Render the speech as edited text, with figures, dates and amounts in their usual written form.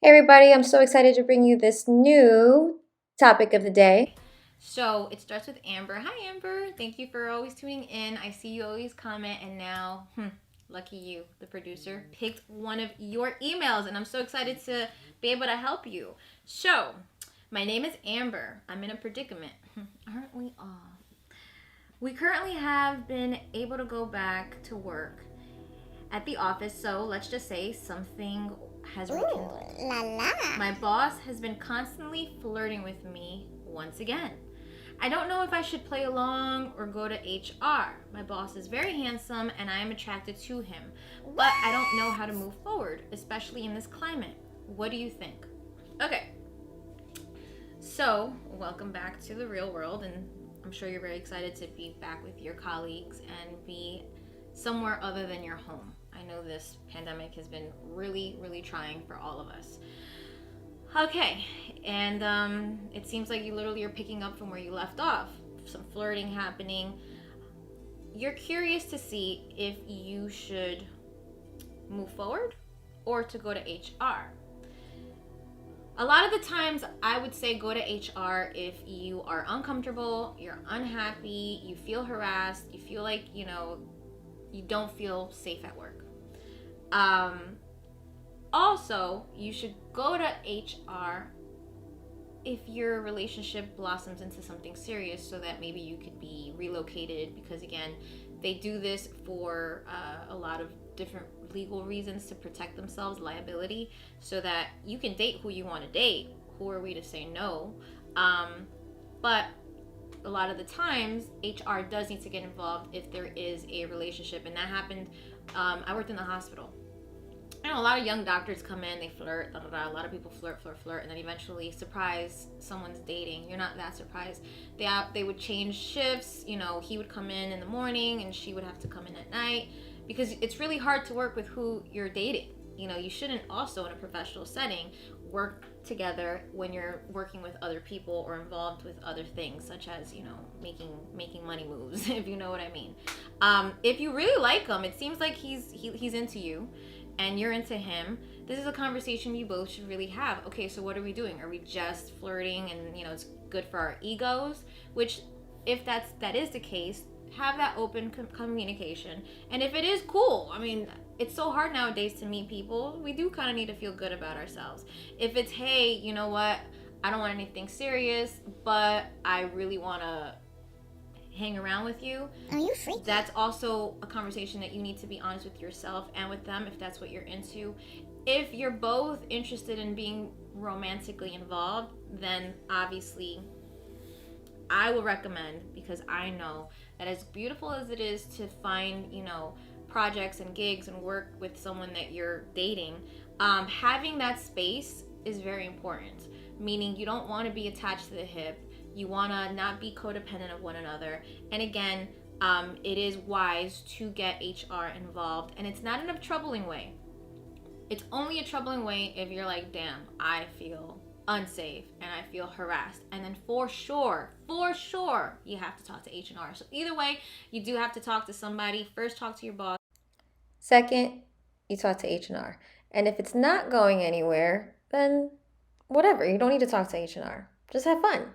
Hey everybody, I'm so excited to bring you this new topic of the day. So it starts with Amber. Hi, Amber. Thank you for always tuning in. I see you always comment, and now, lucky you, the producer, picked one of your emails, and I'm so excited to be able to help you. So, my name is Amber. I'm in a predicament. Aren't we all? We currently have been able to go back to work at the office, so let's just say something has rekindled. La la. My boss has been constantly flirting with me once again. I don't know if I should play along or go to HR. My boss is very handsome and I am attracted to him, but I don't know how to move forward, especially in this climate. What do you think? Okay, so welcome back to the real world, and I'm sure you're very excited to be back with your colleagues and be somewhere other than your home. I know this pandemic has been really, really trying for all of us. Okay, and it seems like you literally are picking up from where you left off. Some flirting happening. You're curious to see if you should move forward or to go to HR. A lot of the times, I would say go to HR if you are uncomfortable, you're unhappy, you feel harassed, you feel like, you don't feel safe at work. Um, Also, you should go to HR if your relationship blossoms into something serious, so that maybe you could be relocated, because again, they do this for a lot of different legal reasons to protect themselves, liability, so that you can date who you want to date. Who are we to say no? But a lot of the times, HR does need to get involved if there is a relationship, and that happened. I worked in the hospital. I know a lot of young doctors come in, they flirt, da, da, da. A lot of people flirt, and then eventually, surprise, someone's dating. You're not that surprised. They would change shifts. He would come in the morning, and she would have to come in at night, because it's really hard to work with who you're dating. You shouldn't also, in a professional setting, work together when you're working with other people or involved with other things, such as making money moves, if you know what I mean. If you really like him, it seems like he's into you and you're into him. This is a conversation you both should really have. Okay, so what are we doing? Are we just flirting and it's good for our egos? Which, if that is the case, have that open communication. And if it is, cool. I mean, it's so hard nowadays to meet people. We do kind of need to feel good about ourselves. If it's, hey, you know what, I don't want anything serious, but I really want to hang around with you. Are you freaky? That's also a conversation that you need to be honest with yourself and with them, if that's what you're into. If you're both interested in being romantically involved, then obviously I will recommend, because I know that as beautiful as it is to find, projects and gigs and work with someone that you're dating, having that space is very important. Meaning, you don't want to be attached to the hip. You want to not be codependent of one another. And again, it is wise to get HR involved. And it's not in a troubling way. It's only a troubling way if you're like, damn, I feel unsafe and I feel harassed. And then for sure, you have to talk to H&R. So either way, you do have to talk to somebody. First, talk to your boss. Second, you talk to H&R. And if it's not going anywhere, then whatever. You don't need to talk to H&R. Just have fun.